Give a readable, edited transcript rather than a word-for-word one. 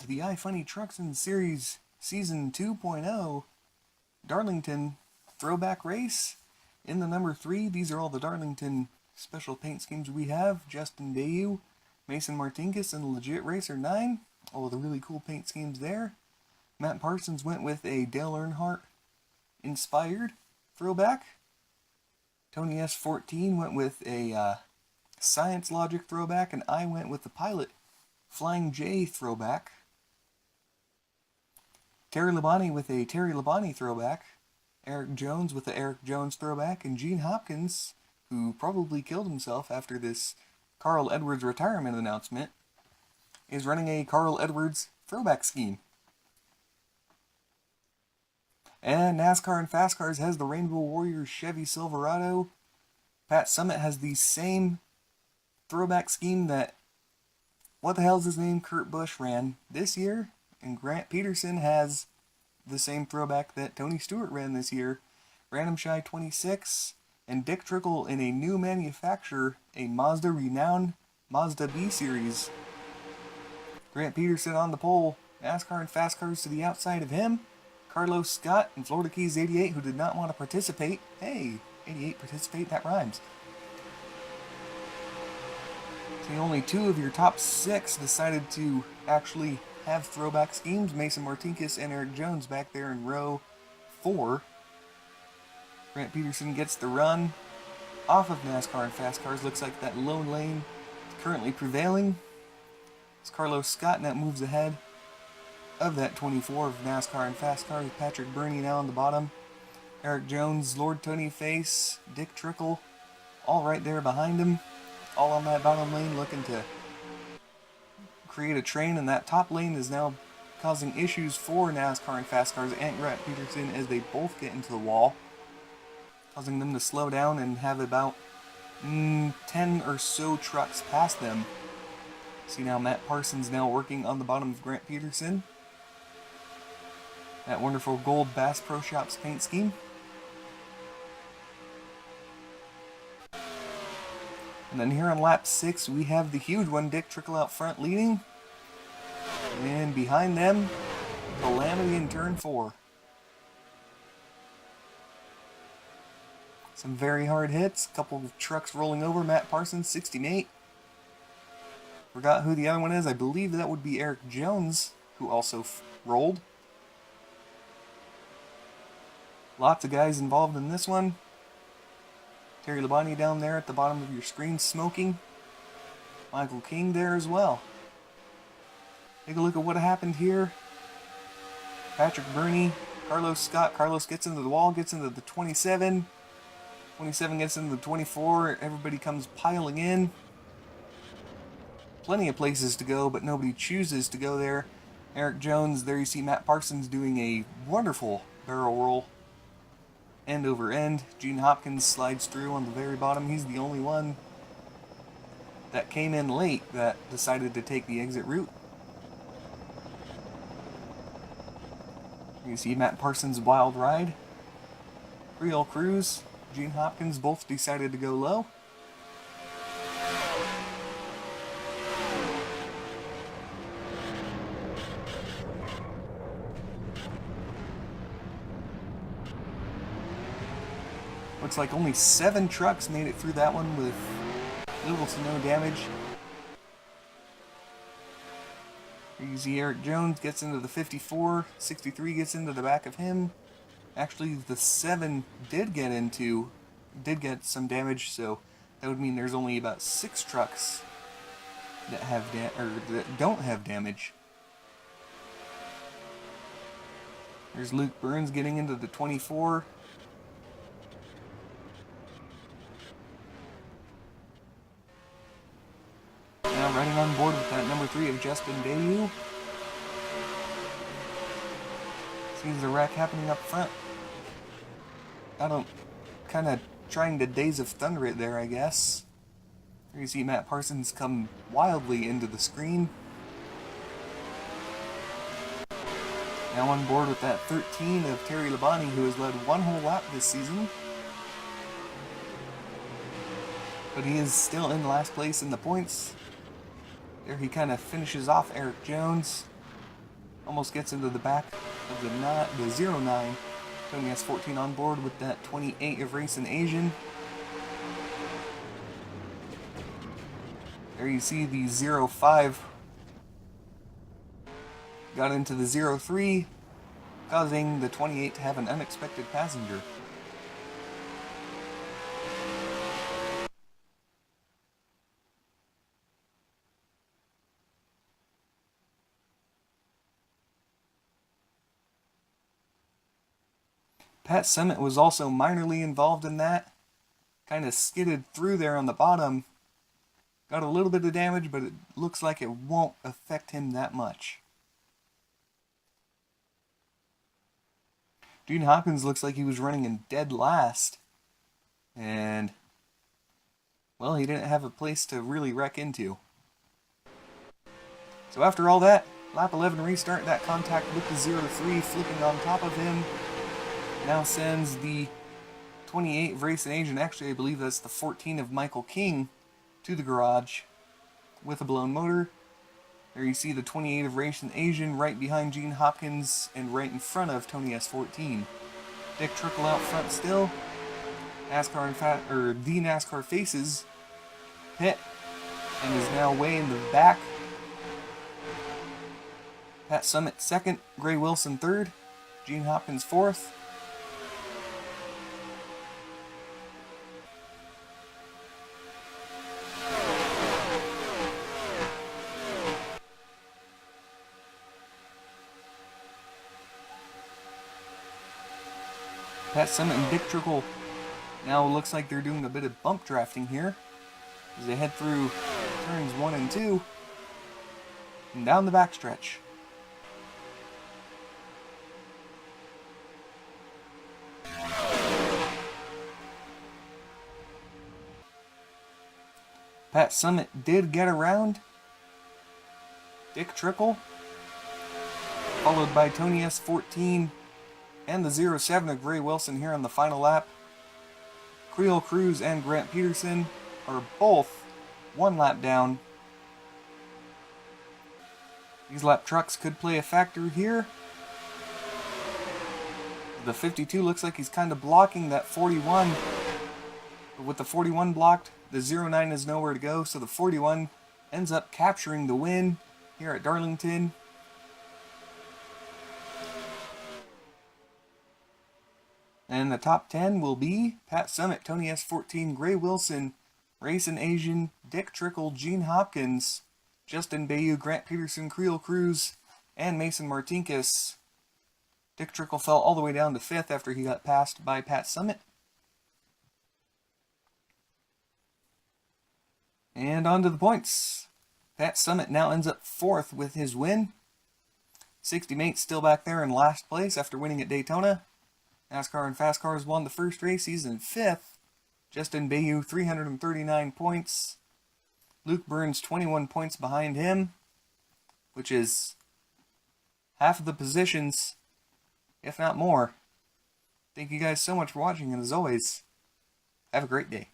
to the iFunny Truxxin Series Season 2.0 Darlington Throwback Race. In the number 3, these are all the Darlington special paint schemes we have. Justin.2.0, Mason Martinkus, and Legit Racer 9. All of the really cool paint schemes there. Matt Parsons went with a Dale Earnhardt inspired throwback. Tony S14 went with a Science Logic throwback, and I went with the Pilot Flying J throwback. Terry Labonte with a Terry Labonte throwback. Eric Jones with the Eric Jones throwback. And Gene Hopkins, who probably killed himself after this Carl Edwards retirement announcement, is running a Carl Edwards throwback scheme. And NASCAR and Fast Cars has the Rainbow Warriors Chevy Silverado. Pat Summitt has the same throwback scheme that, what the hell's his name, Kurt Busch ran this year. And Grant Peterson has the same throwback that Tony Stewart ran this year. Random Shy 26. And Dick Trickle in a new manufacturer, a Mazda renowned Mazda B Series. Grant Peterson on the pole. NASCAR and Fast Cars to the outside of him. Carlos Scott and Florida Keys 88, who did not want to participate. Hey, 88 participate, that rhymes. So only 2 of your top 6 decided to actually have throwback schemes. Mason Martinkus and Eric Jones back there in row 4. Grant Peterson gets the run off of NASCAR and Fast Cars. Looks like that lone lane is currently prevailing. It's Carlos Scott, and that moves ahead of that 24 of NASCAR and Fast Cars. Patrick Burney now on the bottom. Eric Jones, Lord Tony Face, Dick Trickle, all right there behind him. All on that bottom lane looking to create a train, and that top lane is now causing issues for NASCAR and Fast Cars and Grant Peterson as they both get into the wall, causing them to slow down and have about 10 or so trucks past them. See now Matt Parsons now working on the bottom of Grant Peterson. That wonderful gold Bass Pro Shops paint scheme. And then here on lap 6, we have the huge one, Dick Trickle out front leading. And behind them, Calamity in turn 4. Some very hard hits, couple of trucks rolling over. Matt Parsons, 68. Forgot who the other one is. I believe that would be Eric Jones, who also rolled. Lots of guys involved in this one. Terry Labonte down there at the bottom of your screen smoking. Michael King there as well. Take a look at what happened here. Patrick Burney, Carlos Scott. Carlos gets into the wall, gets into the 27. 27 gets into the 24. Everybody comes piling in. Plenty of places to go, but nobody chooses to go there. Eric Jones, there you see Matt Parsons doing a wonderful barrel roll. End over end. Gene Hopkins slides through on the very bottom. He's the only one that came in late that decided to take the exit route. You see Matt Parsons' wild ride. Creole Cruz, Gene Hopkins both decided to go low. Looks like only 7 trucks made it through that one with little to no damage. Here you see Eric Jones gets into the 54, 63 gets into the back of him. Actually, the 7 did get some damage, so that would mean there's only about 6 trucks that have that don't have damage. There's Luke Burns getting into the 24. Now running on board with that number 3 of Justin.2.0. Sees the wreck happening up front. Kind of trying to Days of Thunder it there, I guess. Here you see Matt Parsons come wildly into the screen. Now on board with that 13 of Terry Labonte, who has led 1 whole lap this season. But he is still in last place in the points. There he kind of finishes off Eric Jones. Almost gets into the back of the 09. Tony has 14 on board with that 28 of Racing Asian. There you see the 05 got into the 03, causing the 28 to have an unexpected passenger. Pat Summitt was also minorly involved in that. Kind of skidded through there on the bottom. Got a little bit of damage, but it looks like it won't affect him that much. Gene Hopkins looks like he was running in dead last. And, well, he didn't have a place to really wreck into. So after all that, lap 11 restart, that contact with the 03 flipping on top of him now sends the 28 of Racing Asian, actually I believe that's the 14 of Michael King, to the garage with a blown motor. There you see the 28 of Racing Asian right behind Gene Hopkins and right in front of Tony S14. Dick Trickle out front still. NASCAR the NASCAR faces pit and is now way in the back. Pat Summitt second, Gray Wilson third, Gene Hopkins fourth. Pat Summitt and Dick Trickle now looks like they're doing a bit of bump drafting here as they head through turns 1 and 2 and down the backstretch. Pat Summitt did get around Dick Trickle, followed by Tony S14 and the 07 of Gray Wilson here on the final lap. Creole Cruz and Grant Peterson are both 1 lap down. These lap trucks could play a factor here. The 52 looks like he's kind of blocking that 41. But with the 41 blocked, the 09 is nowhere to go, so the 41 ends up capturing the win here at Darlington. And the top 10 will be Pat Summitt, Tony S14, Gray Wilson, Racing Asian, Dick Trickle, Gene Hopkins, Justin Bayou, Grant Peterson, Creole Cruz, and Mason Martinkus. Dick Trickle fell all the way down to 5th after he got passed by Pat Summitt. And on to the points. Pat Summitt now ends up 4th with his win. 60 Mates still back there in last place after winning at Daytona. NASCAR and Fast Cars won the first race. He's in 5th. Justin Bayou, 339 points. Luke Burns, 21 points behind him, which is half of the positions, if not more. Thank you guys so much for watching, and as always, have a great day.